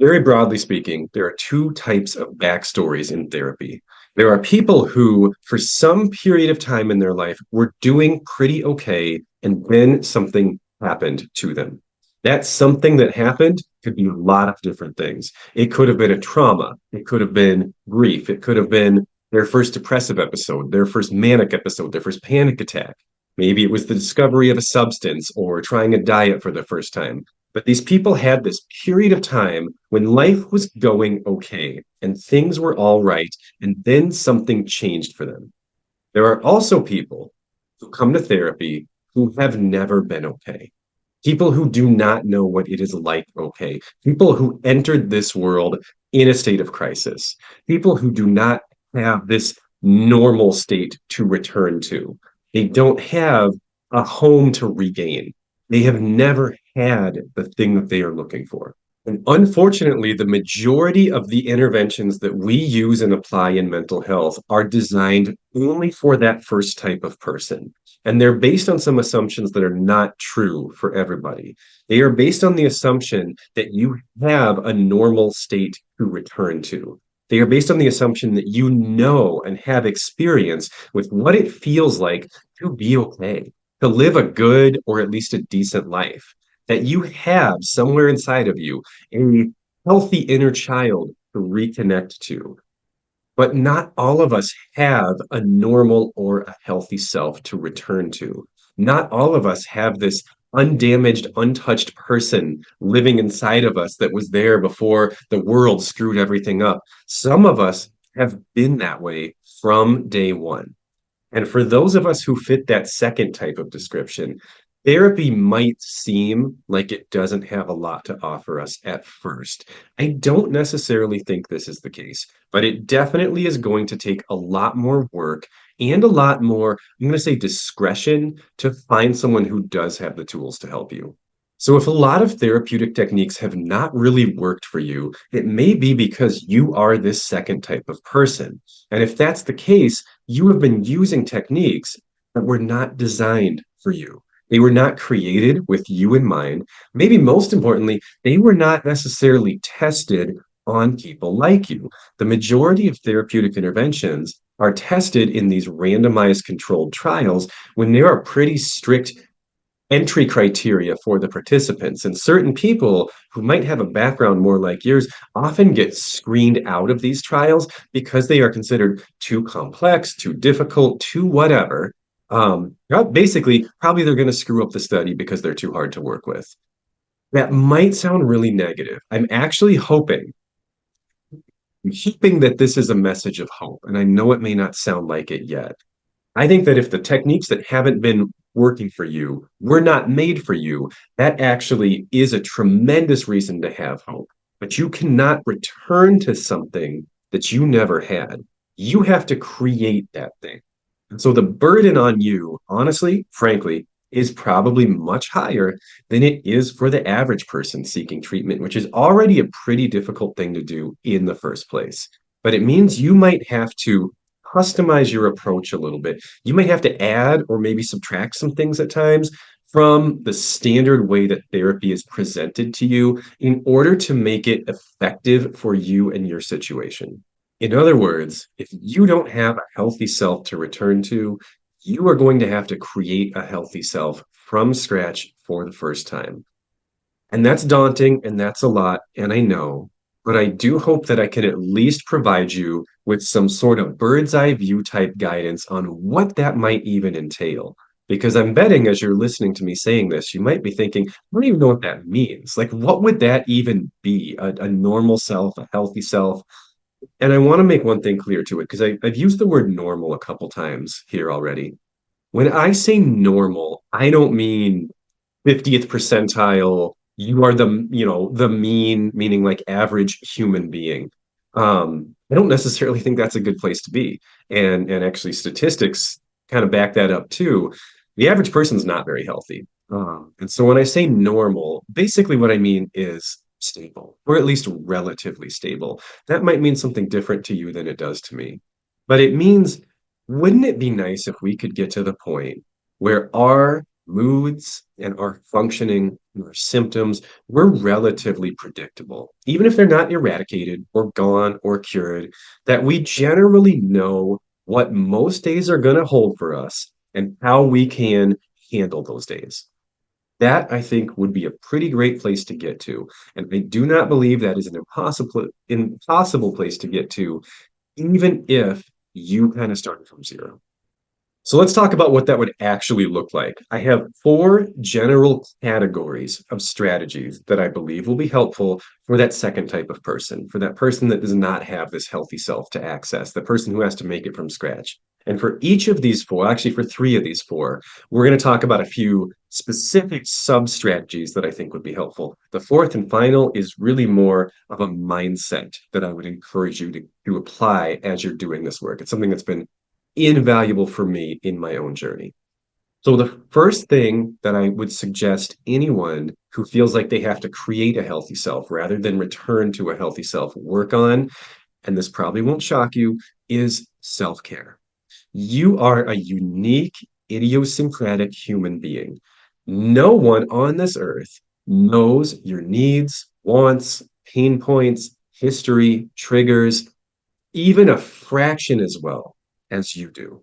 Very broadly speaking, there are two types of backstories in therapy. There are people who, for some period of time in their life, were doing pretty okay, and then something happened to them. That something that happened could be a lot of different things. It could have been a trauma, it could have been grief, it could have been their first depressive episode, their first manic episode, their first panic attack. Maybe it was the discovery of a substance or trying a diet for the first time. But these people had this period of time when life was going okay and things were all right, and then something changed for them. There are also people who come to therapy who have never been okay. People who do not know what it is like okay. People who entered this world in a state of crisis. People who do not have this normal state to return to. They don't have a home to regain. They have never had the thing that they are looking for. And unfortunately, the majority of the interventions that we use and apply in mental health are designed only for that first type of person. And they're based on some assumptions that are not true for everybody. They are based on the assumption that you have a normal state to return to. They are based on the assumption that you know and have experience with what it feels like to be okay, to live a good or at least a decent life, that you have somewhere inside of you a healthy inner child to reconnect to. But not all of us have a normal or a healthy self to return to. Not all of us have this undamaged, untouched person living inside of us that was there before the world screwed everything up. Some of us have been that way from day one. And for those of us who fit that second type of description, therapy might seem like it doesn't have a lot to offer us at first. I don't necessarily think this is the case, but it definitely is going to take a lot more work and a lot more, I'm going to say, discretion to find someone who does have the tools to help you. So, if a lot of therapeutic techniques have not really worked for you, it may be because you are this second type of person. And if that's the case, you have been using techniques that were not designed for you. They were not created with you in mind. Maybe most importantly, they were not necessarily tested on people like you. The majority of therapeutic interventions are tested in these randomized controlled trials when there are pretty strict entry criteria for the participants. And certain people who might have a background more like yours often get screened out of these trials because they are considered too complex, too difficult, too whatever. Basically, probably they're going to screw up the study because they're too hard to work with. That might sound really negative. I'm hoping that this is a message of hope, and I know it may not sound like it yet. I think that if the techniques that haven't been working for you were not made for you, that actually is a tremendous reason to have hope. But you cannot return to something that you never had. You have to create that thing. And so the burden on you, honestly, frankly, is probably much higher than it is for the average person seeking treatment, which is already a pretty difficult thing to do in the first place. But it means you might have to customize your approach a little bit. You might have to add or maybe subtract some things at times from the standard way that therapy is presented to you in order to make it effective for you and your situation. In other words, if you don't have a healthy self to return to, you are going to have to create a healthy self from scratch for the first time. And that's daunting and that's a lot, and I know, but I do hope that I can at least provide you with some sort of bird's eye view type guidance on what that might even entail. Because I'm betting as you're listening to me saying this, you might be thinking, I don't even know what that means. Like, what would that even be? A normal self, a healthy self? And I want to make one thing clear to it because I've used the word normal a couple times here already. When I say normal, I don't mean 50th percentile. You are the mean, meaning like average human being. I don't necessarily think that's a good place to be. And actually statistics kind of back that up too. The average person's not very healthy. And so when I say normal, basically what I mean is stable, or at least relatively stable. That might mean something different to you than it does to me. But it means, wouldn't it be nice if we could get to the point where our moods and our functioning and our symptoms, we're relatively predictable. Even if they're not eradicated or gone or cured, that we generally know what most days are going to hold for us and how we can handle those days. That I think would be a pretty great place to get to. And I do not believe that is an impossible place to get to, even if you kind of started from zero. So let's talk about what that would actually look like. I have four general categories of strategies that I believe will be helpful for that second type of person, for that person that does not have this healthy self to access, the person who has to make it from scratch. And for each of these four, actually for three of these four, we're going to talk about a few specific sub strategies that I think would be helpful. The fourth and final is really more of a mindset that I would encourage you to apply as you're doing this work. It's something that's been invaluable for me in my own journey. So, the first thing that I would suggest anyone who feels like they have to create a healthy self rather than return to a healthy self work on, and this probably won't shock you, is self care. You are a unique, idiosyncratic human being. No one on this earth knows your needs, wants, pain points, history, triggers, even a fraction as well as you do.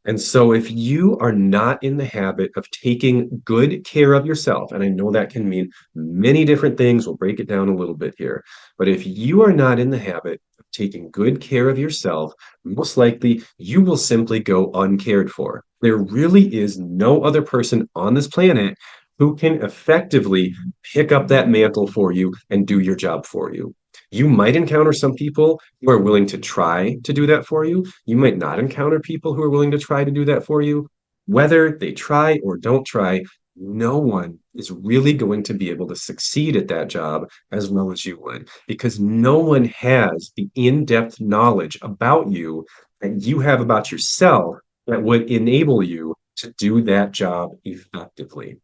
And so, if you are not in the habit of taking good care of yourself, and I know that can mean many different things, we'll break it down a little bit here. But if you are not in the habit of taking good care of yourself, most likely you will simply go uncared for. There really is no other person on this planet who can effectively pick up that mantle for you and do your job for you. You might encounter some people who are willing to try to do that for you. You might not encounter people who are willing to try to do that for you. Whether they try or don't try, no one is really going to be able to succeed at that job as well as you would, because no one has the in-depth knowledge about you that you have about yourself that would enable you to do that job effectively.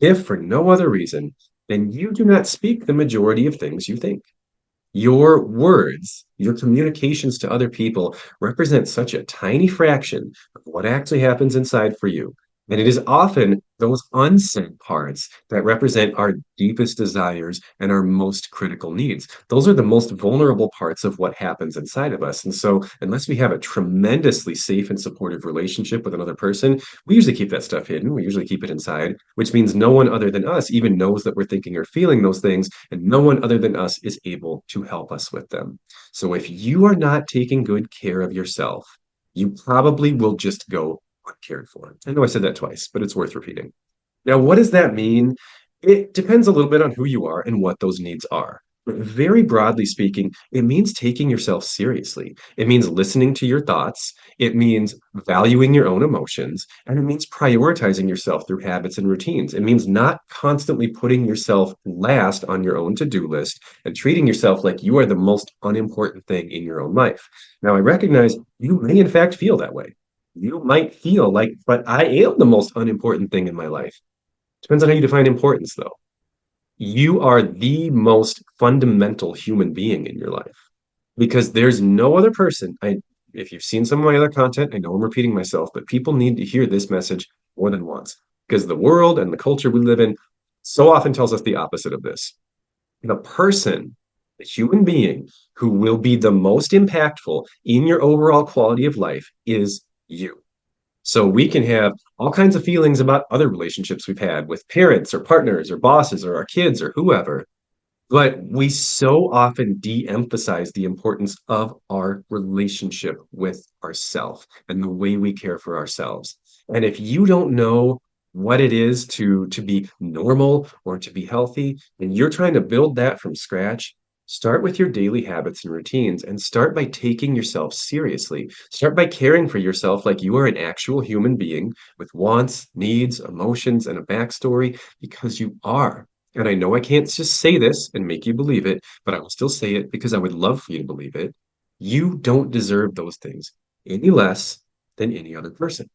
If for no other reason, then you do not speak the majority of things you think. Your words, your communications to other people represent such a tiny fraction of what actually happens inside for you. And it is often those unsaid parts that represent our deepest desires and our most critical needs. Those are the most vulnerable parts of what happens inside of us. And so, unless we have a tremendously safe and supportive relationship with another person, we usually keep that stuff hidden. We usually keep it inside, which means no one other than us even knows that we're thinking or feeling those things, and no one other than us is able to help us with them. So, if you are not taking good care of yourself, you probably will just go uncared for. I know I said that twice, but it's worth repeating. Now, what does that mean? It depends a little bit on who you are and what those needs are. But very broadly speaking, it means taking yourself seriously. It means listening to your thoughts. It means valuing your own emotions. And it means prioritizing yourself through habits and routines. It means not constantly putting yourself last on your own to do list and treating yourself like you are the most unimportant thing in your own life. Now, I recognize you may, in fact, feel that way. You might feel like, but I am the most unimportant thing in my life. Depends on how you define importance, though. You are the most fundamental human being in your life because there's no other person. If you've seen some of my other content, I know I'm repeating myself, but people need to hear this message more than once because the world and the culture we live in so often tells us the opposite of this. The person, the human being who will be the most impactful in your overall quality of life is you. So we can have all kinds of feelings about other relationships we've had with parents or partners or bosses or our kids or whoever, but we so often de-emphasize the importance of our relationship with ourselves and the way we care for ourselves. And if you don't know what it is to be normal or to be healthy, and you're trying to build that from scratch, start with your daily habits and routines and start by taking yourself seriously. Start by caring for yourself like you are an actual human being with wants, needs, emotions, and a backstory because you are. And I know I can't just say this and make you believe it, but I will still say it because I would love for you to believe it. You don't deserve those things any less than any other person.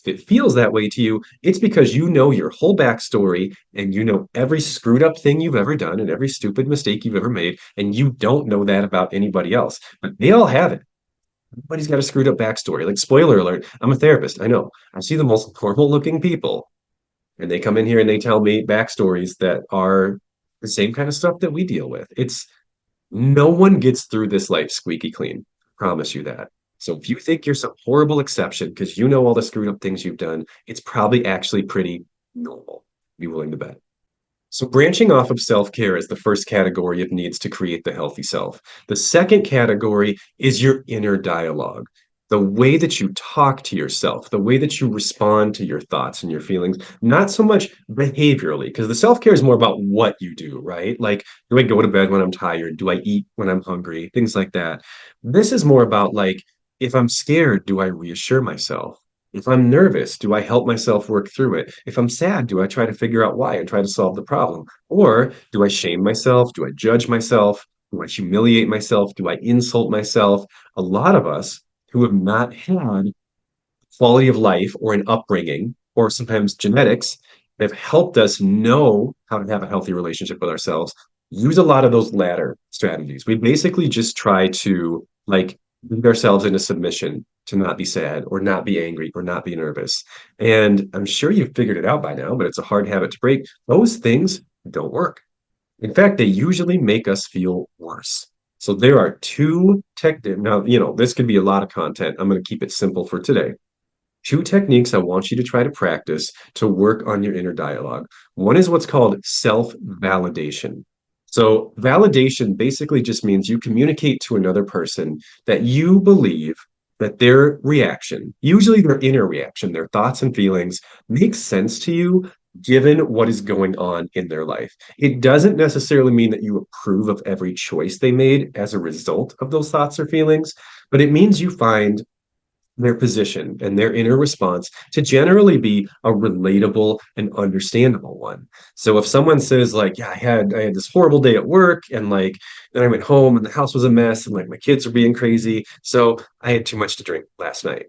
If it feels that way to you, it's because you know your whole backstory and you know every screwed up thing you've ever done and every stupid mistake you've ever made, and you don't know that about anybody else. But they all have it. Everybody's got a screwed up backstory. Like, spoiler alert, I'm a therapist. I know. I see the most normal looking people And they come in here and they tell me backstories that are the same kind of stuff that we deal with. It's no one gets through this life squeaky clean. Promise you that. So if you think you're some horrible exception because you know all the screwed up things you've done, it's probably actually pretty normal. Be willing to bet. So, branching off of self care is the first category of needs to create the healthy self. The second category is your inner dialogue, the way that you talk to yourself, the way that you respond to your thoughts and your feelings, not so much behaviorally, because the self care is more about what you do, right? Like, do I go to bed when I'm tired? Do I eat when I'm hungry? Things like that. This is more about like, if I'm scared, do I reassure myself? If I'm nervous, do I help myself work through it? If I'm sad, do I try to figure out why and try to solve the problem? Or do I shame myself? Do I judge myself? Do I humiliate myself? Do I insult myself? A lot of us who have not had quality of life or an upbringing or sometimes genetics that have helped us know how to have a healthy relationship with ourselves use a lot of those latter strategies. We basically just try to like beat ourselves into submission to not be sad or not be angry or not be nervous. And I'm sure you've figured it out by now, but it's a hard habit to break. Those things don't work. In fact, they usually make us feel worse. So there are two tech. Now, this could be a lot of content. I'm going to keep it simple for today. Two techniques I want you to try to practice to work on your inner dialogue. One is what's called self validation. So, validation basically just means you communicate to another person that you believe that their reaction, usually their inner reaction, their thoughts and feelings, makes sense to you given what is going on in their life. It doesn't necessarily mean that you approve of every choice they made as a result of those thoughts or feelings, but it means you find their position and their inner response to generally be a relatable and understandable one. So if someone says like, yeah, I had this horrible day at work and like then I went home and the house was a mess and like my kids are being crazy, so I had too much to drink last night.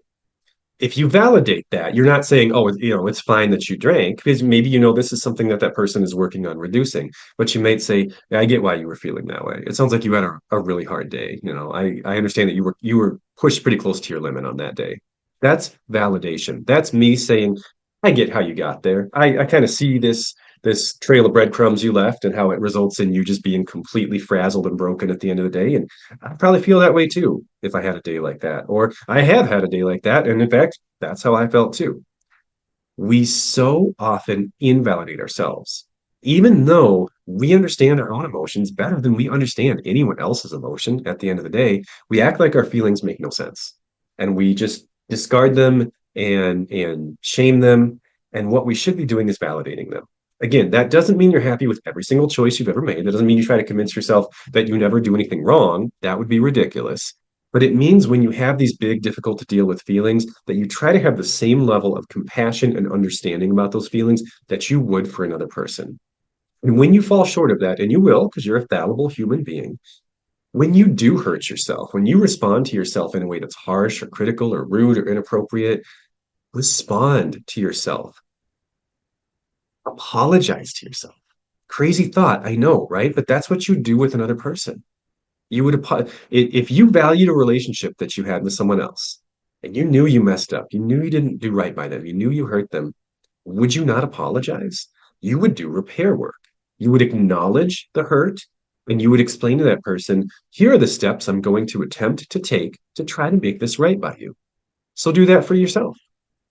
If you validate that, you're not saying, oh, it's fine that you drank, because maybe this is something that that person is working on reducing. But you might say, yeah, I get why you were feeling that way. It sounds like you had a really hard day. I understand that you were pushed pretty close to your limit on that day. That's validation. That's me saying, I get how you got there. I kind of see this trail of breadcrumbs you left and how it results in you just being completely frazzled and broken at the end of the day. And I probably feel that way too if I had a day like that, or I have had a day like that. And in fact, that's how I felt too. We so often invalidate ourselves, even though we understand our own emotions better than we understand anyone else's emotion at the end of the day. We act like our feelings make no sense and we just discard them and shame them. And what we should be doing is validating them. Again, that doesn't mean you're happy with every single choice you've ever made. That doesn't mean you try to convince yourself that you never do anything wrong. That would be ridiculous. But it means when you have these big, difficult to deal with feelings, that you try to have the same level of compassion and understanding about those feelings that you would for another person. And when you fall short of that, and you will, because you're a fallible human being, when you do hurt yourself, when you respond to yourself in a way that's harsh or critical or rude or inappropriate, respond to yourself. Apologize to yourself. Crazy thought, I know, right? But that's what you do with another person. You would if you valued a relationship that you had with someone else and you knew you messed up, you knew you didn't do right by them, you knew you hurt them, would you not apologize? You would do repair work. You would acknowledge the hurt and you would explain to that person, here are the steps I'm going to attempt to take to try to make this right by you. So do that for yourself.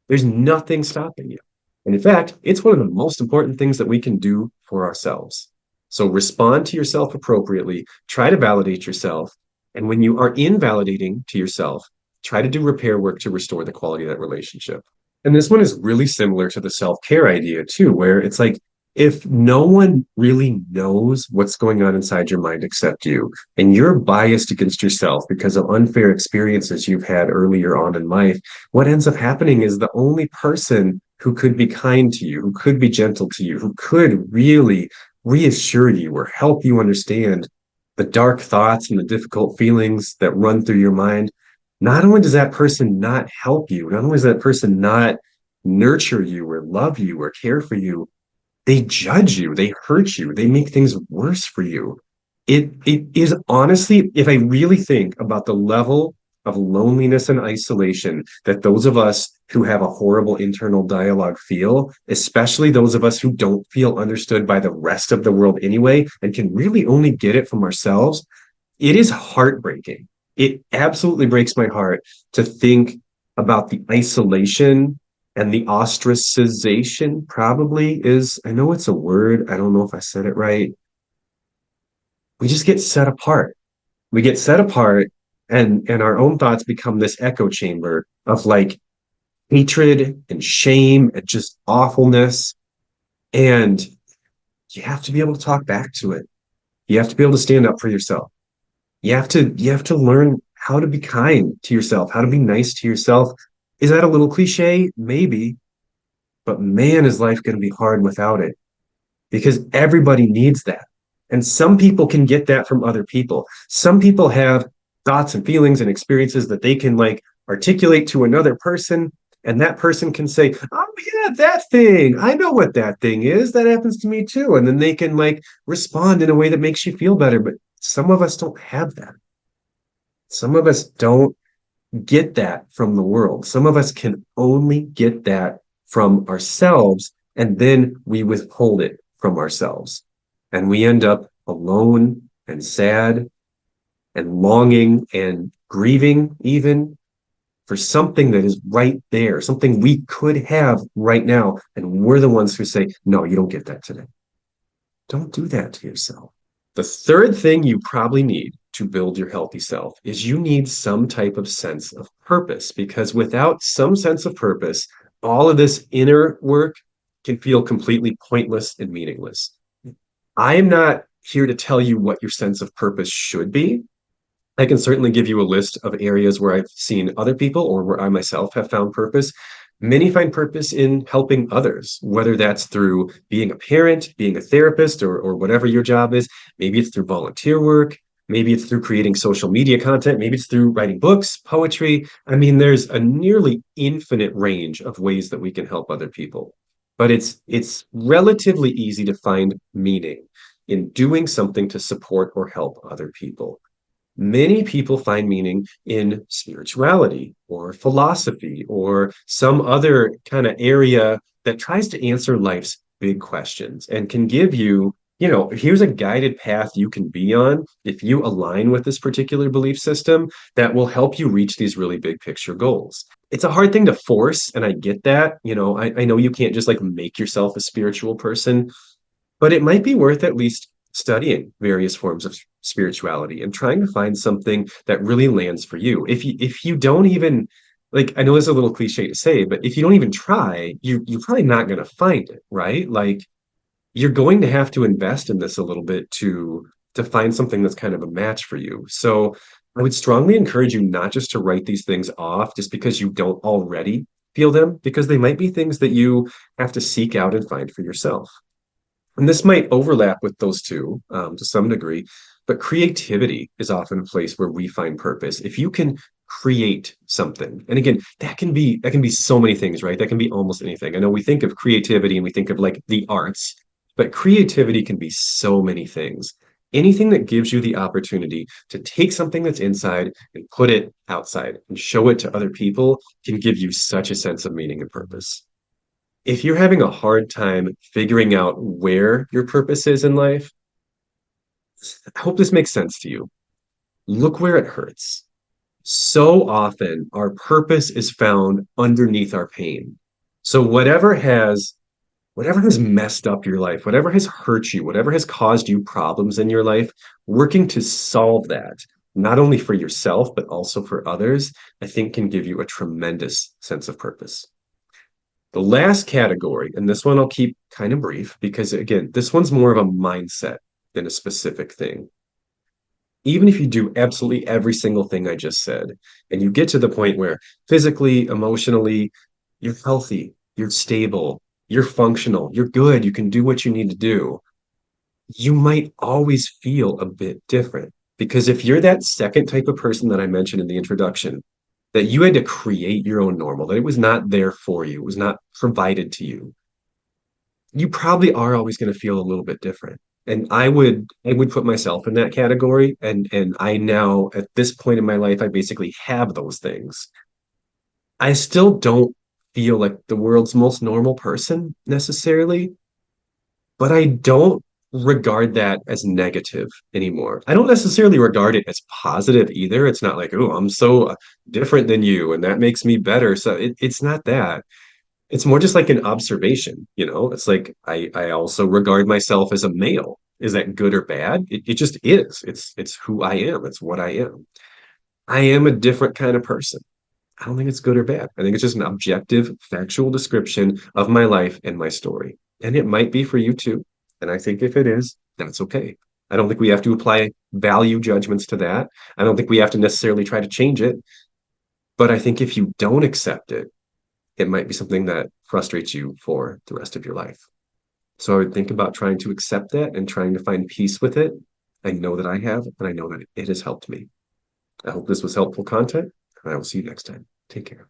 There's nothing stopping you. And in fact, it's one of the most important things that we can do for ourselves. So respond to yourself appropriately, try to validate yourself. And when you are invalidating to yourself, try to do repair work to restore the quality of that relationship. And this one is really similar to the self care idea, too, where it's like if no one really knows what's going on inside your mind except you, and you're biased against yourself because of unfair experiences you've had earlier on in life, what ends up happening is the only person who could be kind to you, who could be gentle to you, who could really reassure you or help you understand the dark thoughts and the difficult feelings that run through your mind. Not only does that person not help you, not only does that person not nurture you or love you or care for you, they judge you, they hurt you, they make things worse for you. It is honestly, if I really think about the level of loneliness and isolation that those of us who have a horrible internal dialogue feel, especially those of us who don't feel understood by the rest of the world anyway, and can really only get it from ourselves, it is heartbreaking. It absolutely breaks my heart to think about the isolation and the ostracization, probably is, I know it's a word, I don't know if I said it right. We just get set apart. We get set apart, and our own thoughts become this echo chamber of like hatred and shame and just awfulness. And you have to be able to talk back to it. You have to be able to stand up for yourself. You have to learn how to be kind to yourself, how to be nice to yourself. Is that a little cliche? Maybe, but man, is life going to be hard without it, because everybody needs that. And some people can get that from other people. Some people have thoughts and feelings and experiences that they can like articulate to another person. And that person can say, oh, yeah, that thing. I know what that thing is. That happens to me too. And then they can like respond in a way that makes you feel better. But some of us don't have that. Some of us don't get that from the world. Some of us can only get that from ourselves, and then we withhold it from ourselves. And we end up alone and sad and longing and grieving, even for something that is right there, something we could have right now. And we're the ones who say, no, you don't get that today. Don't do that to yourself. The third thing you probably need to build your healthy self is you need some type of sense of purpose, because without some sense of purpose, all of this inner work can feel completely pointless and meaningless. I am not here to tell you what your sense of purpose should be. I can certainly give you a list of areas where I've seen other people or where I myself have found purpose. Many find purpose in helping others, whether that's through being a parent, being a therapist, or whatever your job is. Maybe it's through volunteer work. Maybe it's through creating social media content. Maybe it's through writing books, poetry. I mean, there's a nearly infinite range of ways that we can help other people. But it's relatively easy to find meaning in doing something to support or help other people. Many people find meaning in spirituality or philosophy or some other kind of area that tries to answer life's big questions and can give you, here's a guided path you can be on if you align with this particular belief system that will help you reach these really big picture goals. It's a hard thing to force, and I get that. I know you can't just like make yourself a spiritual person, but it might be worth at least studying various forms of spirituality and trying to find something that really lands for you. If you don't even, like, I know this is a little cliche to say, but if you don't even try, you're probably not going to find it, right? Like, you're going to have to invest in this a little bit to find something that's kind of a match for you. So I would strongly encourage you not just to write these things off just because you don't already feel them, because they might be things that you have to seek out and find for yourself. And this might overlap with those two to some degree, but creativity is often a place where we find purpose. If you can create something, and again, that can be so many things, right? That can be almost anything. I know we think of creativity and we think of like the arts, but creativity can be so many things. Anything that gives you the opportunity to take something that's inside and put it outside and show it to other people can give you such a sense of meaning and purpose. If you're having a hard time figuring out where your purpose is in life, I hope this makes sense to you. Look where it hurts. So often, our purpose is found underneath our pain. So whatever has messed up your life, whatever has hurt you, whatever has caused you problems in your life, working to solve that, not only for yourself, but also for others, I think can give you a tremendous sense of purpose. The last category, and this one I'll keep kind of brief because, again, this one's more of a mindset than a specific thing. Even if you do absolutely every single thing I just said, and you get to the point where physically, emotionally, you're healthy, you're stable, you're functional, you're good, you can do what you need to do, you might always feel a bit different. Because if you're that second type of person that I mentioned in the introduction, that you had to create your own normal, that it was not there for you, it was not provided to you, you probably are always going to feel a little bit different. And I would put myself in that category. And I now at this point in my life, I basically have those things. I still don't feel like the world's most normal person necessarily, but I don't regard that as negative anymore. I don't necessarily regard it as positive either. It's not like, oh, I'm so different than you and that makes me better. So it's not that. It's more just like an observation, you know? It's like I also regard myself as a male. Is that good or bad? It just is. It's who I am. It's what I am. I am a different kind of person. I don't think it's good or bad. I think it's just an objective, factual description of my life and my story. And it might be for you too. And I think if it is, that's okay. I don't think we have to apply value judgments to that. I don't think we have to necessarily try to change it. But I think if you don't accept it, it might be something that frustrates you for the rest of your life. So I would think about trying to accept that and trying to find peace with it. I know that I have, and I know that it has helped me. I hope this was helpful content, and I will see you next time. Take care.